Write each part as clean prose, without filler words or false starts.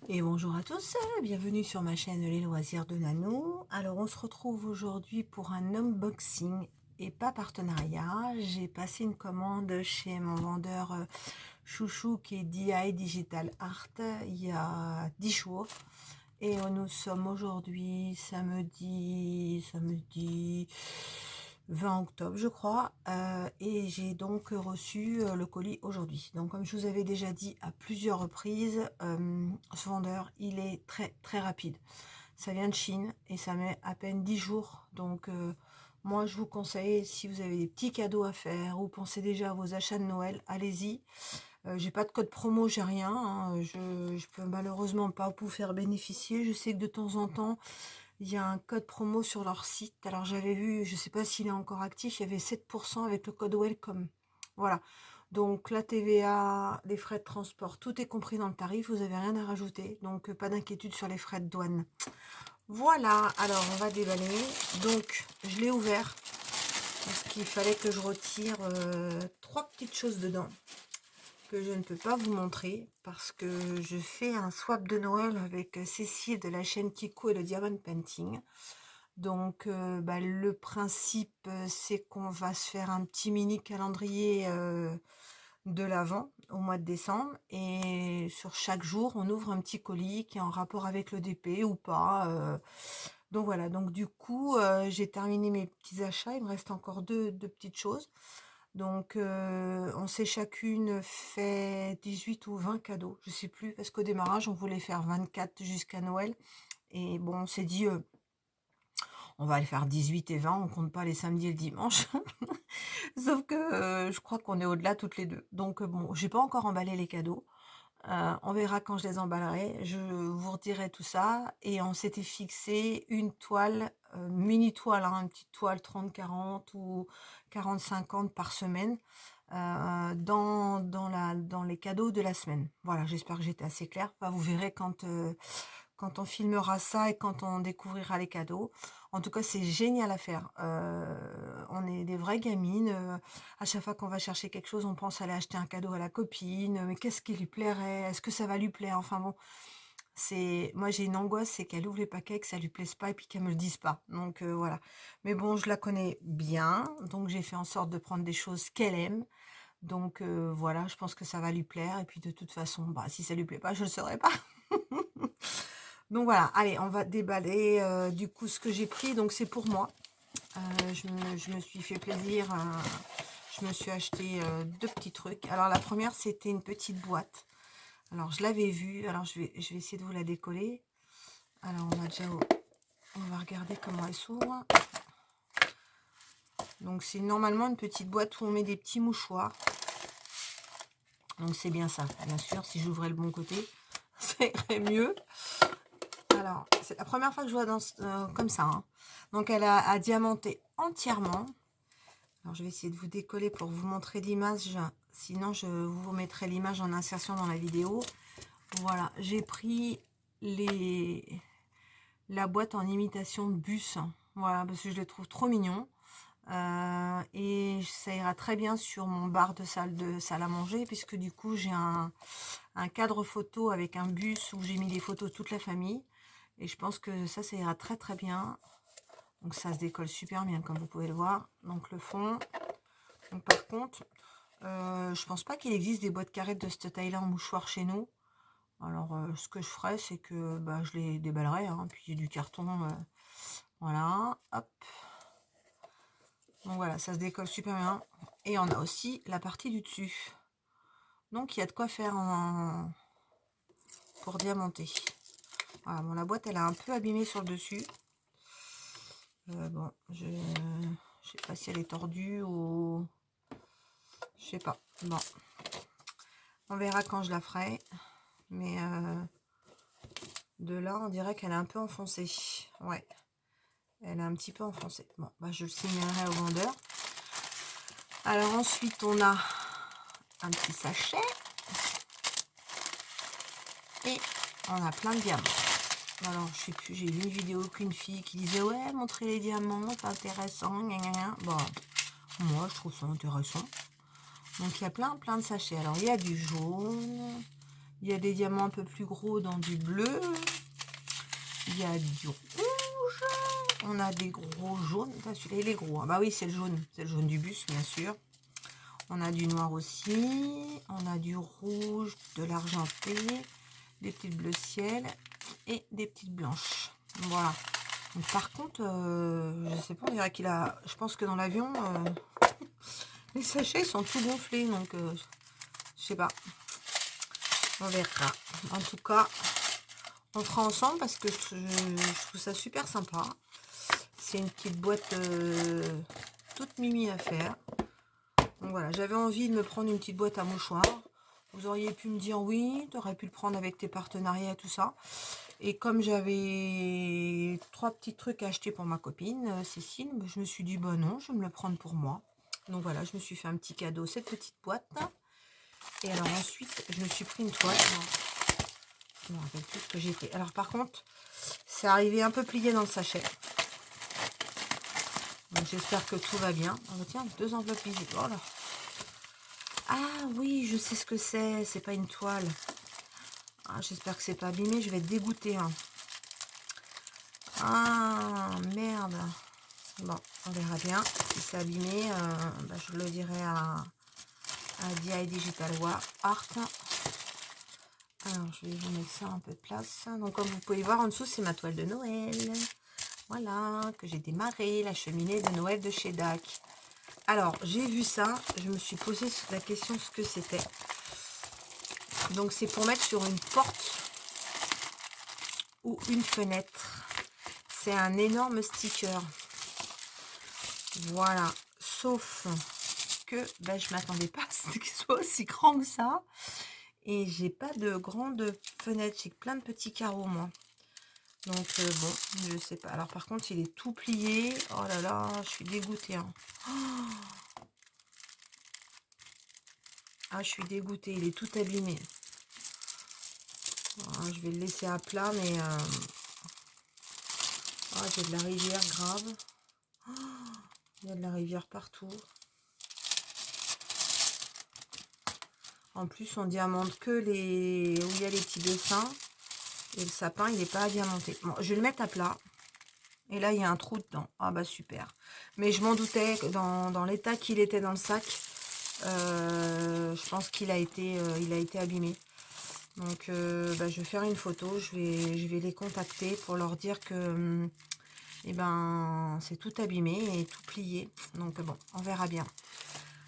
Et bonjour à tous, bienvenue sur ma chaîne Les Loisirs de Nano. Alors on se retrouve aujourd'hui pour un unboxing et pas partenariat. J'ai passé une commande chez mon vendeur chouchou qui est DI Digital Art il y a 10 jours. Et nous sommes aujourd'hui samedi 20 octobre je crois, et j'ai donc reçu le colis aujourd'hui. Donc comme je vous avais déjà dit à plusieurs reprises, ce vendeur il est très rapide. Ça vient de Chine et ça met à peine 10 jours. Donc moi je vous conseille, si vous avez des petits cadeaux à faire ou pensez déjà à vos achats de Noël, allez-y. J'ai pas de code promo, j'ai rien, hein. Je peux malheureusement pas vous faire bénéficier. Je sais que de temps en temps il y a un code promo sur leur site. Alors j'avais vu, je sais pas s'il est encore actif, il y avait 7% avec le code welcome. Voilà. Donc la TVA, les frais de transport, tout est compris dans le tarif, vous avez rien à rajouter. Donc pas d'inquiétude sur les frais de douane. Voilà, alors on va déballer. Donc je l'ai ouvert parce qu'il fallait que je retire trois petites choses dedans que je ne peux pas vous montrer parce que je fais un swap de Noël avec Cécile de la chaîne Kiko et le Diamond Painting. Donc le principe c'est qu'on va se faire un petit mini calendrier de l'Avent au mois de décembre, et sur chaque jour on ouvre un petit colis qui est en rapport avec le DP ou pas. Donc voilà, donc du coup j'ai terminé mes petits achats, il me reste encore deux petites choses. Donc on s'est chacune fait 18 ou 20 cadeaux, je sais plus, parce qu'au démarrage on voulait faire 24 jusqu'à Noël, et bon on s'est dit on va aller faire 18 et 20, on compte pas les samedis et le dimanche. Sauf que je crois qu'on est au-delà toutes les deux. Donc bon, j'ai pas encore emballé les cadeaux. On verra quand je les emballerai. Je vous redirai tout ça. Et on s'était fixé une toile, mini toile, hein, une petite toile 30-40 ou 40-50 par semaine, dans les cadeaux de la semaine. Voilà, j'espère que j'étais assez claire. Enfin, vous verrez quand on filmera ça et quand on découvrira les cadeaux. En tout cas, c'est génial à faire. On est des vraies gamines. À chaque fois qu'on va chercher quelque chose, on pense aller acheter un cadeau à la copine. Mais qu'est-ce qui lui plairait? Est-ce que ça va lui plaire? Enfin bon, moi j'ai une angoisse, c'est qu'elle ouvre les paquets, que ça lui plaise pas et puis qu'elle me le dise pas. Donc voilà. Mais bon, je la connais bien, donc j'ai fait en sorte de prendre des choses qu'elle aime. Donc voilà, je pense que ça va lui plaire. Et puis de toute façon, si ça lui plaît pas, je le saurais pas. Donc voilà, allez, on va déballer du coup ce que j'ai pris. Donc c'est pour moi. Je me suis fait plaisir. Je me suis acheté deux petits trucs. Alors la première, c'était une petite boîte. Alors je l'avais vue. Alors je vais essayer de vous la décoller. Alors on va regarder comment elle s'ouvre. Donc c'est normalement une petite boîte où on met des petits mouchoirs. Donc c'est bien ça. Bien sûr, si j'ouvrais le bon côté, ça irait mieux. Alors, c'est la première fois que je vois comme ça. Hein. Donc, elle a diamanté entièrement. Alors, je vais essayer de vous décoller pour vous montrer l'image. Sinon, je vous mettrai l'image en insertion dans la vidéo. Voilà, j'ai pris la boîte en imitation de bus. Voilà, parce que je le trouve trop mignon. Et ça ira très bien sur mon bar de salle à manger, puisque du coup, j'ai un cadre photo avec un bus où j'ai mis des photos de toute la famille. Et je pense que ça ira très bien. Donc ça se décolle super bien comme vous pouvez le voir. Donc le fond. Donc par contre, je pense pas qu'il existe des boîtes carrées de cette taille-là en mouchoir chez nous. Alors ce que je ferai, c'est que je les déballerai. Hein, puis du carton. Voilà. Hop. Donc voilà, ça se décolle super bien. Et on a aussi la partie du dessus. Donc il y a de quoi faire pour diamanter. Voilà, bon, la boîte elle est un peu abîmée sur le dessus. Bon, je sais pas si elle est tordue ou je sais pas. Bon, on verra quand je la ferai. Mais de là, on dirait qu'elle est un peu enfoncée. Ouais, elle est un petit peu enfoncée. Bon, je le signalerai au vendeur. Alors ensuite, on a un petit sachet et on a plein de diamants. Alors, je sais plus, j'ai vu une vidéo qu'une fille qui disait ouais, montrer les diamants, c'est intéressant. Gna gna gna. Bon, moi, je trouve ça intéressant. Donc, il y a plein de sachets. Alors, il y a du jaune, Il y a des diamants un peu plus gros dans du bleu. Il y a du rouge. On a des gros jaunes. Celui-là, il est gros. Bah oui, c'est le jaune. C'est le jaune du bus, bien sûr. On a du noir aussi. On a du rouge, de l'argenté, des petites bleues ciel et des petites blanches. Voilà. Donc, par contre, je sais pas, on dirait qu'il a... Je pense que dans l'avion, les sachets sont tout gonflés. Donc, je sais pas. On verra. En tout cas, on fera ensemble parce que je trouve ça super sympa. C'est une petite boîte toute mimi à faire. Donc voilà, j'avais envie de me prendre une petite boîte à mouchoirs. Vous auriez pu me dire oui, tu aurais pu le prendre avec tes partenariats et tout ça. Et comme j'avais 3 petits trucs à acheter pour ma copine, Cécile, je me suis dit, bah non, je vais me le prendre pour moi. Donc voilà, je me suis fait un petit cadeau, cette petite boîte. Et alors ensuite, je me suis pris une toile. Je me rappelle plus ce que j'ai fait. Alors par contre, c'est arrivé un peu plié dans le sachet. Donc j'espère que tout va bien. Oh, tiens, 2 enveloppes visibles. Oh là. Ah oui, je sais ce que c'est. C'est pas une toile. Ah, j'espère que c'est pas abîmé. Je vais être dégoûtée. Hein. Ah, merde. Bon, on verra bien. Si c'est abîmé, bah, je le dirai à DI Digital Art. Alors, je vais vous mettre ça un peu de place. Donc, comme vous pouvez voir, en dessous, c'est ma toile de Noël. Voilà, que j'ai démarré, la cheminée de Noël de chez DAC. Alors, j'ai vu ça, je me suis posé la question ce que c'était. Donc, c'est pour mettre sur une porte ou une fenêtre. C'est un énorme sticker. Voilà, sauf que ben, je m'attendais pas à ce qu'il soit aussi grand que ça. Et j'ai pas de grande fenêtre, j'ai plein de petits carreaux, moi. Donc, bon, je sais pas. Alors, par contre, il est tout plié. Oh là là, je suis dégoûtée. Hein. Oh, ah, je suis dégoûtée. Il est tout abîmé. Ah, je vais le laisser à plat, mais... Ah, j'ai de la rivière grave. Oh, il y a de la rivière partout. En plus, on diamante que les... où il y a les petits dessins. Et le sapin, il n'est pas diamanté. Bon, je vais le mettre à plat. Et là, il y a un trou dedans. Ah bah super. Mais je m'en doutais, dans l'état qu'il était dans le sac, je pense qu'il a été abîmé. Donc bah, je vais faire une photo, je vais les contacter pour leur dire que eh ben, c'est tout abîmé et tout plié. Donc bon, on verra bien.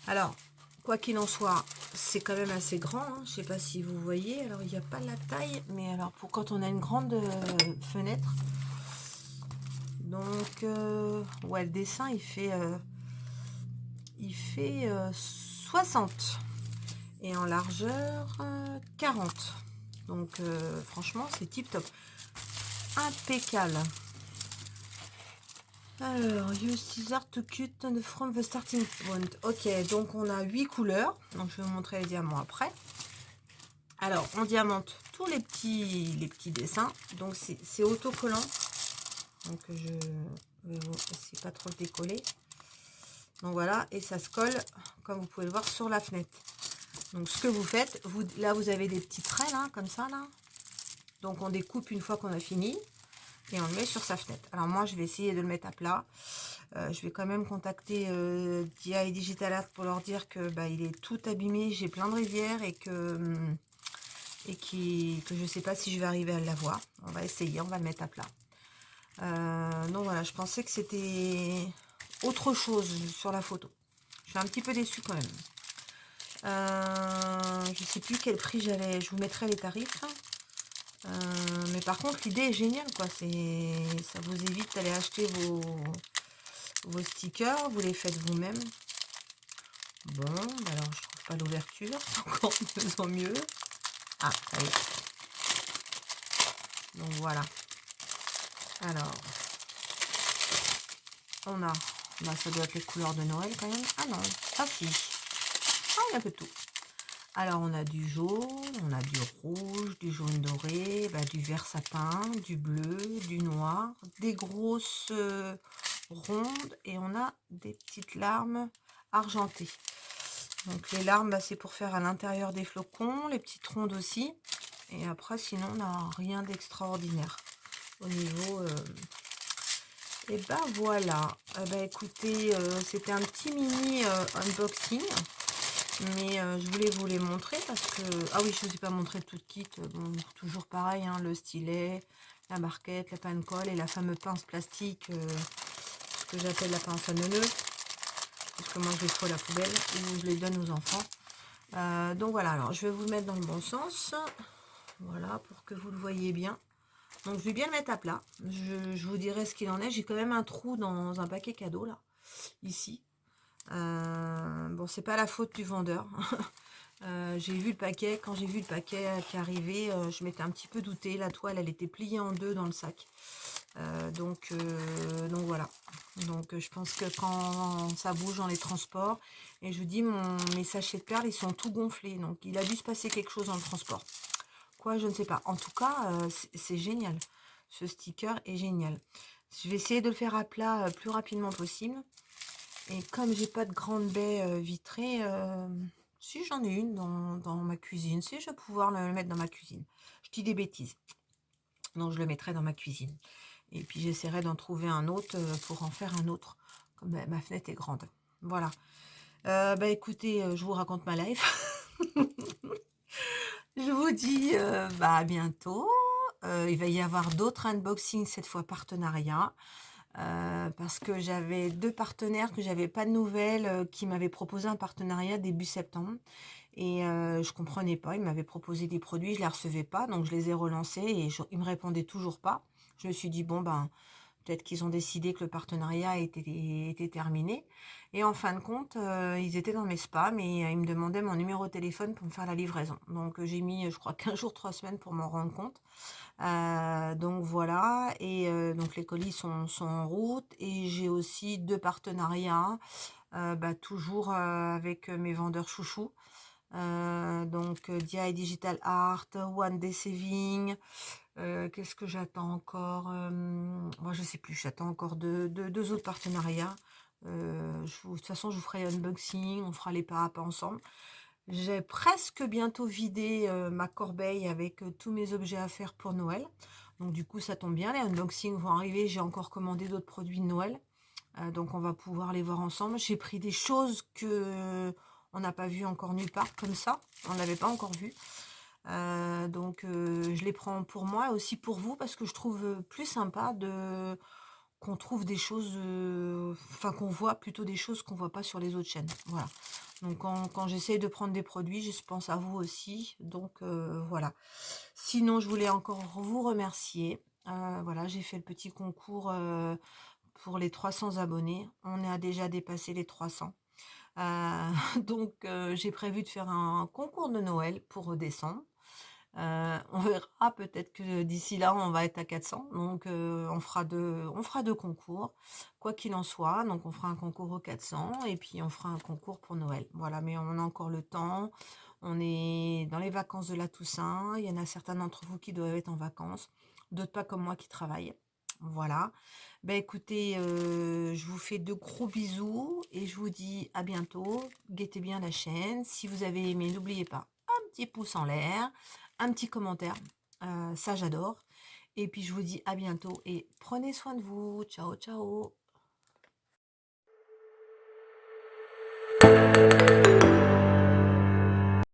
Alors, quoi qu'il en soit, c'est quand même assez grand. Hein. Je ne sais pas si vous voyez. Alors, il n'y a pas la taille, mais alors pour quand on a une grande fenêtre, donc, ouais, le dessin, il fait 60 et en largeur 40. Donc, franchement, c'est tip top. Impeccable. Alors, use scissors to cut from the starting point. Ok, donc on a 8 couleurs. Donc, je vais vous montrer les diamants après. Alors, on diamante tous les petits dessins. Donc, c'est autocollant. Donc, je vais vous essayer pas trop le décoller. Donc voilà, et ça se colle, comme vous pouvez le voir, sur la fenêtre. Donc ce que vous faites, là vous avez des petits traits, là, comme ça, là. Donc on découpe une fois qu'on a fini, et on le met sur sa fenêtre. Alors moi, je vais essayer de le mettre à plat. Je vais quand même contacter DI Digital Art pour leur dire que bah, il est tout abîmé, j'ai plein de rivières, et que je ne sais pas si je vais arriver à l'avoir. On va essayer, on va le mettre à plat. Donc voilà, je pensais que c'était autre chose sur la photo. Je suis un petit peu déçue quand même. Je sais plus quel prix j'avais. Je vous mettrai les tarifs. Mais par contre, l'idée est géniale, quoi. Ça vous évite d'aller acheter vos stickers. Vous les faites vous-même. Bon, bah alors je trouve pas l'ouverture. C'est encore mieux en mieux. Ah, ça y est. Donc voilà. Alors, on a... Bah, ça doit être les couleurs de Noël quand même. Ah non, ah si. Ah, il y a un peu de tout. Alors, on a du jaune, on a du rouge, du jaune doré, bah, du vert sapin, du bleu, du noir, des grosses rondes et on a des petites larmes argentées. Donc, les larmes, bah, c'est pour faire à l'intérieur des flocons, les petites rondes aussi. Et après, sinon, on n'a rien d'extraordinaire au niveau... Et ben voilà. Ben écoutez, c'était un petit mini unboxing. Mais je voulais vous les montrer parce que... Ah oui, je ne vous ai pas montré tout le kit. Bon, toujours pareil, hein, le stylet, la barquette, la panne colle et la fameuse pince plastique, ce que j'appelle la pince à neuneux. Parce que moi, je les fous à la poubelle ou je les donne aux enfants. Donc voilà, alors je vais vous le mettre dans le bon sens. Voilà, pour que vous le voyez bien. Donc je vais bien le mettre à plat. Je vous dirai ce qu'il en est. J'ai quand même un trou dans un paquet cadeau, là, ici. Bon, c'est pas la faute du vendeur. J'ai vu le paquet, quand j'ai vu le paquet qui arrivait, je m'étais un petit peu douté. La toile, elle était pliée en deux dans le sac. Donc voilà. Donc je pense que quand ça bouge dans les transports, et je vous dis, mes sachets de perles, ils sont tout gonflés. Donc il a dû se passer quelque chose dans le transport. Quoi, je ne sais pas. En tout cas, c'est génial. Ce sticker est génial. Je vais essayer de le faire à plat plus rapidement possible. Et comme j'ai pas de grande baie vitrée, si j'en ai une dans ma cuisine, si je vais pouvoir le mettre dans ma cuisine. Je dis des bêtises. Donc je le mettrai dans ma cuisine. Et puis j'essaierai d'en trouver un autre pour en faire un autre. Comme ma fenêtre est grande. Voilà. Bah écoutez, je vous raconte ma life. Je vous dis bah, à bientôt. Il va y avoir d'autres unboxings, cette fois partenariat. Parce que j'avais 2 partenaires que j'avais pas de nouvelles, qui m'avaient proposé un partenariat début septembre. Et je comprenais pas. Ils m'avaient proposé des produits, je les recevais pas. Donc je les ai relancés et ils me répondaient toujours pas. Je me suis dit, bon ben, peut-être qu'ils ont décidé que le partenariat était terminé. Et en fin de compte, ils étaient dans mes spams et ils me demandaient mon numéro de téléphone pour me faire la livraison. Donc j'ai mis, je crois, 15 jours, 3 semaines pour m'en rendre compte. Donc voilà. Et donc les colis sont en route. Et j'ai aussi 2 partenariats, bah, toujours avec mes vendeurs chouchous. Donc DI Digital Art, One Day Saving. Qu'est-ce que j'attends encore? Moi, je sais plus. J'attends encore deux autres partenariats. De toute façon, je vous ferai unboxing. On fera les pas à pas ensemble. J'ai presque bientôt vidé ma corbeille avec tous mes objets à faire pour Noël. Donc du coup, ça tombe bien. Les unboxings vont arriver. J'ai encore commandé d'autres produits de Noël. Donc on va pouvoir les voir ensemble. J'ai pris des choses que on n'a pas vu encore nulle part comme ça. On n'avait pas encore vu. Donc je les prends pour moi et aussi pour vous parce que je trouve plus sympa qu'on trouve des choses, enfin qu'on voit plutôt des choses qu'on voit pas sur les autres chaînes. Voilà. Donc quand j'essaie de prendre des produits, je pense à vous aussi. Donc voilà. Sinon, je voulais encore vous remercier. Voilà, j'ai fait le petit concours pour les 300 abonnés. On a déjà dépassé les 300. Donc j'ai prévu de faire un concours de Noël pour décembre. On verra, peut-être que d'ici là, on va être à 400. Donc on fera deux concours, quoi qu'il en soit. Donc on fera un concours aux 400 et puis on fera un concours pour Noël. Voilà, mais on a encore le temps. On est dans les vacances de la Toussaint. Il y en a certains d'entre vous qui doivent être en vacances, d'autres pas comme moi qui travaillent. Voilà. Ben écoutez, je vous fais de gros bisous et je vous dis à bientôt. Guettez bien la chaîne. Si vous avez aimé, n'oubliez pas un petit pouce en l'air, un petit commentaire. Ça, j'adore. Et puis, je vous dis à bientôt et prenez soin de vous. Ciao, ciao.